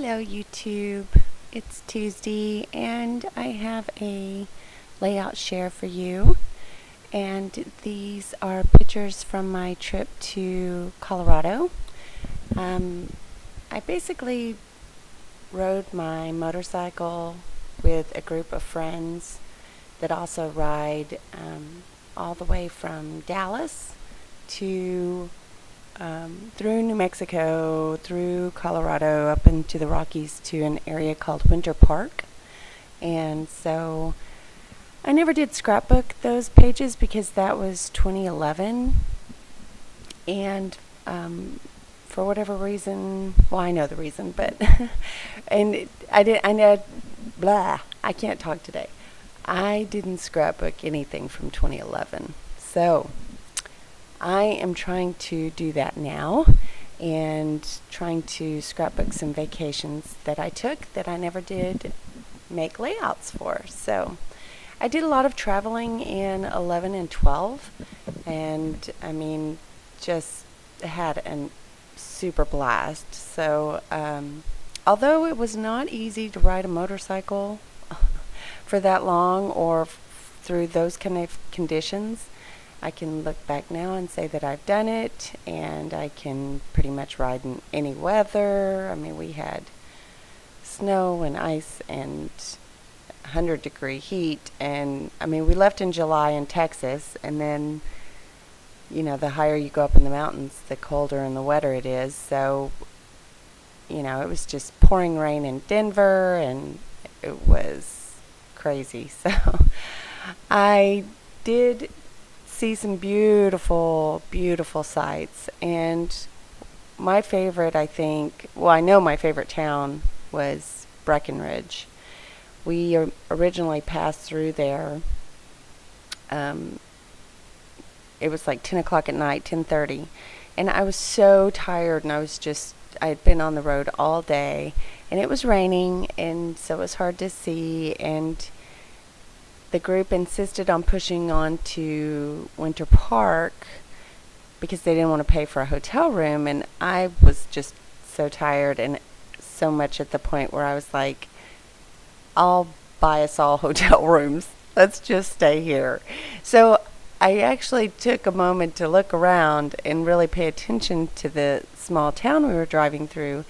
Hello YouTube, it's Tuesday and I have a layout share for you, and these are pictures from my trip to Colorado. I basically rode my motorcycle with a group of friends that also ride all the way from Dallas to through New Mexico, through Colorado, up into the Rockies to an area called Winter Park. And so I never did scrapbook those pages because that was 2011. And for whatever reason, well, I know the reason, but I can't talk today. I didn't scrapbook anything from 2011. So I am trying to do that now and trying to scrapbook some vacations that I took that I never did make layouts for. So I did a lot of traveling in 11 and 12, and I mean, just had a super blast. So although it was not easy to ride a motorcycle for that long or through those kind of conditions, I can look back now and say that I've done it, and I can pretty much ride in any weather. I mean, we had snow and ice and 100-degree heat, and I mean, we left in July in Texas, and then, you know, the higher you go up in the mountains, the colder and the wetter it is. So, you know, it was just pouring rain in Denver, and it was crazy. So I did see some beautiful, beautiful sights, and my favorite, I think, well, I know my favorite town was Breckenridge. We originally passed through there. It was like 10 o'clock at night, 10:30, and I was so tired, and I had been on the road all day, and it was raining, and so it was hard to see, and the group insisted on pushing on to Winter Park because they didn't want to pay for a hotel room, and I was just so tired and so much at the point where I was like, I'll buy us all hotel rooms. Let's just stay here. So I actually took a moment to look around and really pay attention to the small town we were driving through,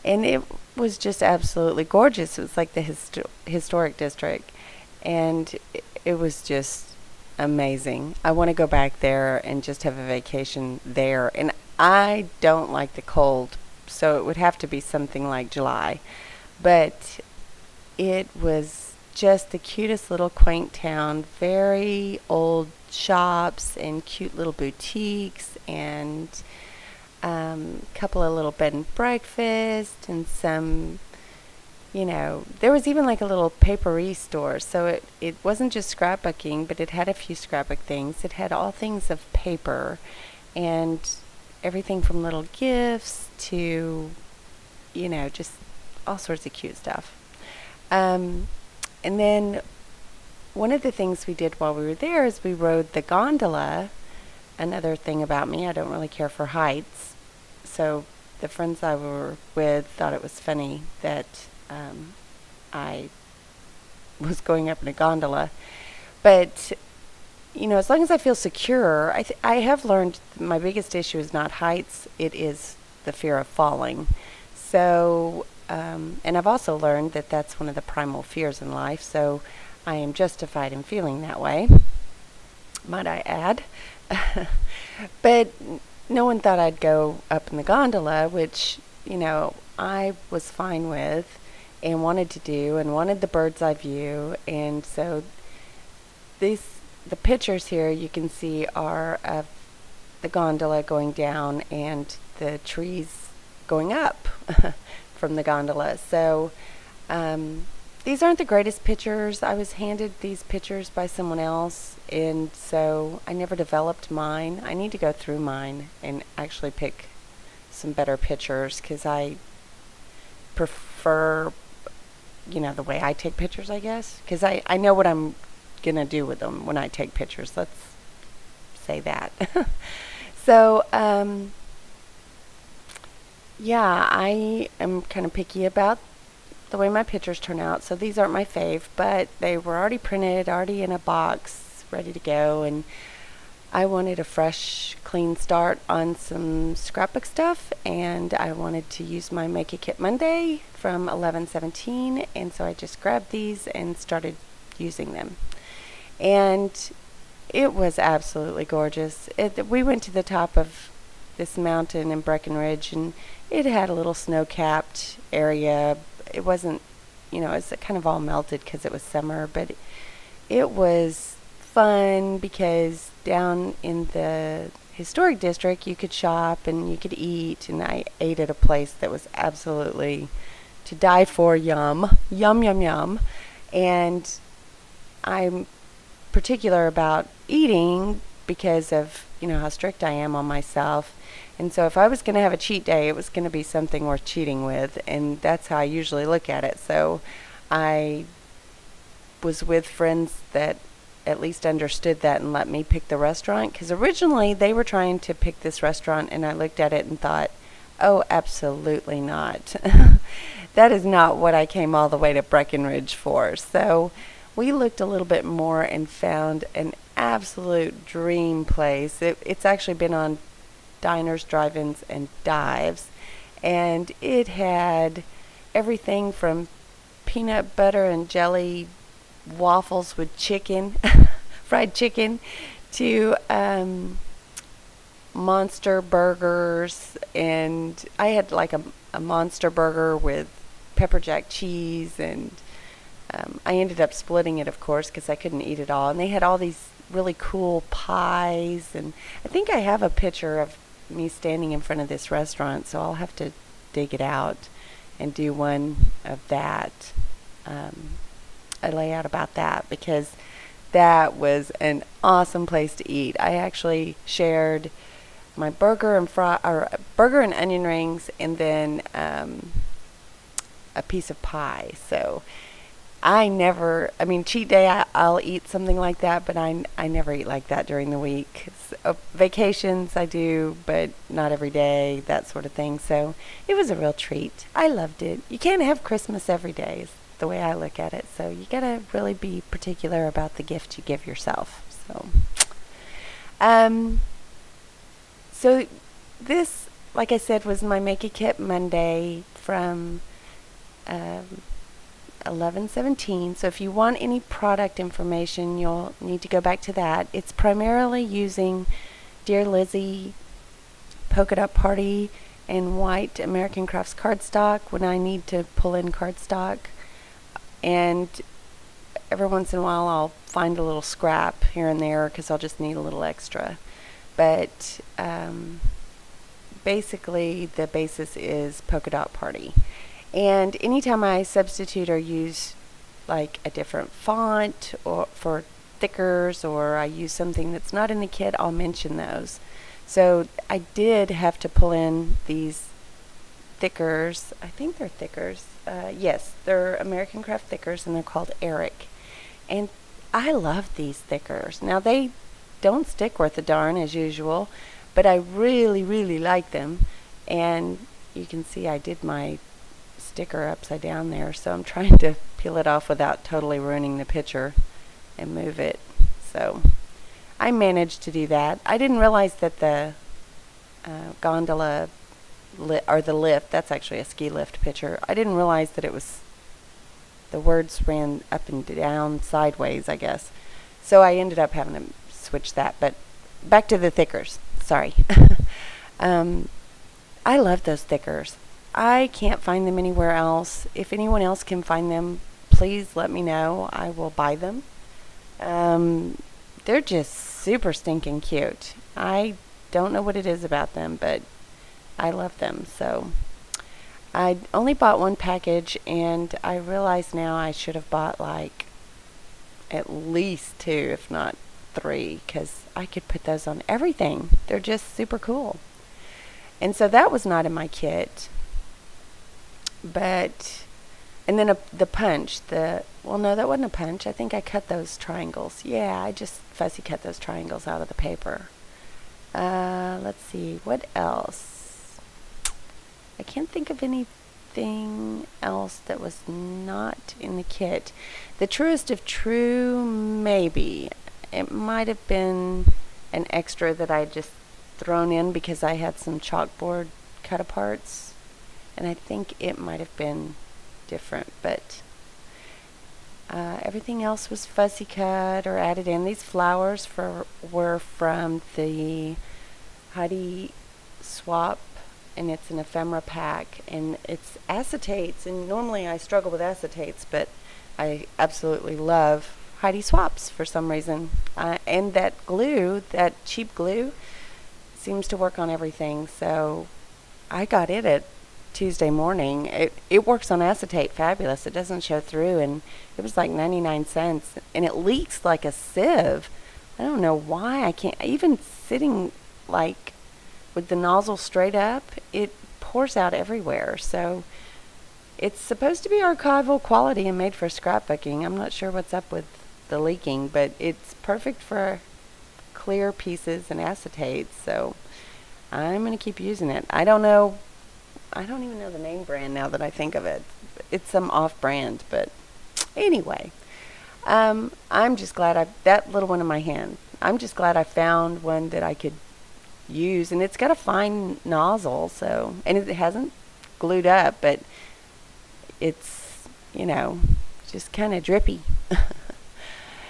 and it was just absolutely gorgeous. It was like the historic district, and it was just amazing. I want to go back there and just have a vacation there. And I don't like the cold, so it would have to be something like July. But it was just the cutest little quaint town, very old shops and cute little boutiques, and a couple of little bed and breakfast, and some, you know, there was even like a little papery store. So it wasn't just scrapbooking, but it had a few scrapbook things. It had all things of paper and everything from little gifts to, you know, just all sorts of cute stuff. And then one of the things we did while we were there is we rode the gondola. Another thing about me, I don't really care for heights. So the friends I were with thought it was funny that I was going up in a gondola. But, you know, as long as I feel secure, I have learned my biggest issue is not heights, it is the fear of falling. So, and I've also learned that that's one of the primal fears in life, so I am justified in feeling that way, might I add. But no one thought I'd go up in the gondola, which, you know, I was fine with and wanted to do and wanted the bird's eye view. And so the pictures here you can see are of the gondola going down and the trees going up from the gondola. So these aren't the greatest pictures. I was handed these pictures by someone else, and so I never developed mine. I need to go through mine and actually pick some better pictures, because I prefer, you know, the way I take pictures, I guess, because I know what I'm gonna do with them when I take pictures. Let's say that. So Yeah, I am kind of picky about the way my pictures turn out, so these aren't my fave, but they were already printed, already in a box, ready to go, and I wanted a fresh, clean start on some scrapbook stuff, and I wanted to use my Make a Kit Monday from 11/17, and so I just grabbed these and started using them. And it was absolutely gorgeous. We went to the top of this mountain in Breckenridge, and it had a little snow-capped area. It wasn't, it's kind of all melted because it was summer, but it was fun because down in the historic district you could shop and you could eat, and I ate at a place that was absolutely to die for. Yum, yum, yum, yum. And I'm particular about eating because of how strict I am on myself. And so if I was going to have a cheat day, it was going to be something worth cheating with, and that's how I usually look at it. So I was with friends that at least understood that and let me pick the restaurant, because originally they were trying to pick this restaurant and I looked at it and thought, oh, absolutely not. That is not what I came all the way to Breckenridge for. So we looked a little bit more and found an absolute dream place. It's actually been on diners, drive-ins, and dives, and it had everything from peanut butter and jelly waffles with chicken, fried chicken, to monster burgers. And I had like a monster burger with pepper jack cheese, and I ended up splitting it, of course, because I couldn't eat it all. And they had all these really cool pies, and I think I have a picture of me standing in front of this restaurant, so I'll have to dig it out and do one of that. A layout about that, because that was an awesome place to eat. I actually shared my burger and onion rings, and then a piece of pie. So cheat day, I'll eat something like that, but I never eat like that during the week. Vacations I do, but not every day, that sort of thing. So it was a real treat. I loved it. You can't have Christmas every day, is the way I look at it. So you gotta really be particular about the gift you give yourself. Um, so this, like I said, was my Make a Kit Monday from 11/17. So if you want any product information, you'll need to go back to that. It's primarily using Dear Lizzie, Polka Dot Party, and white American Crafts cardstock when I need to pull in cardstock. And every once in a while I'll find a little scrap here and there because I'll just need a little extra. But basically the basis is Polka Dot Party. And anytime I substitute or use like a different font or for thickers, or I use something that's not in the kit, I'll mention those. So I did have to pull in these thickers. I think they're thickers. Yes, they're American Craft thickers, and they're called Eric. And I love these thickers. Now, they don't stick worth a darn as usual, but I really, really like them. And you can see I did my sticker upside down there, so I'm trying to peel it off without totally ruining the picture and move it. So I managed to do that. I didn't realize that the gondola or the lift, that's actually a ski lift picture. I didn't realize that the words ran up and down sideways, I guess. So I ended up having to switch that. But back to the thickers. Sorry. I love those thickers. I can't find them anywhere else. If anyone else can find them, please let me know. I will buy them. They're just super stinking cute. I don't know what it is about them, but I love them. So I only bought one package, and I realize now I should have bought like at least 2, if not 3, because I could put those on everything. They're just super cool. And so that was not in my kit. But, and then the punch, well, no, that wasn't a punch. I think I cut those triangles. Yeah, I just fussy cut those triangles out of the paper. Let's see, what else? I can't think of anything else that was not in the kit. The truest of true, maybe. It might have been an extra that I just thrown in because I had some chalkboard cut aparts, and I think it might have been different, but everything else was fussy cut or added in. These flowers were from the Heidi swap, and it's an ephemera pack, and it's acetates, and normally I struggle with acetates, but I absolutely love Heidi swaps for some reason. And that glue, that cheap glue, seems to work on everything, so I got it at Tuesday morning. It works on acetate fabulous. It doesn't show through, and it was like 99 cents, and it leaks like a sieve. I don't know why I can't, even sitting like with the nozzle straight up, it pours out everywhere. So it's supposed to be archival quality and made for scrapbooking. I'm not sure what's up with the leaking, but it's perfect for clear pieces and acetates, so I'm going to keep using it. I don't even know the name brand now that I think of it. It's some off-brand, but anyway, I'm just glad that little one in my hand, I'm just glad I found one that I could use, and it's got a fine nozzle, so, and it hasn't glued up, but it's, just kind of drippy.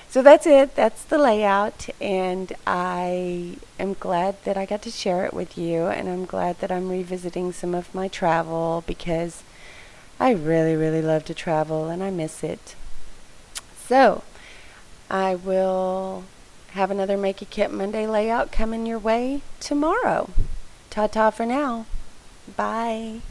So that's it. That's the layout, and I am glad that I got to share it with you, and I'm glad that I'm revisiting some of my travel because I really, really love to travel, and I miss it. So I will have another Make a Kit Monday layout coming your way tomorrow. Ta-ta for now. Bye.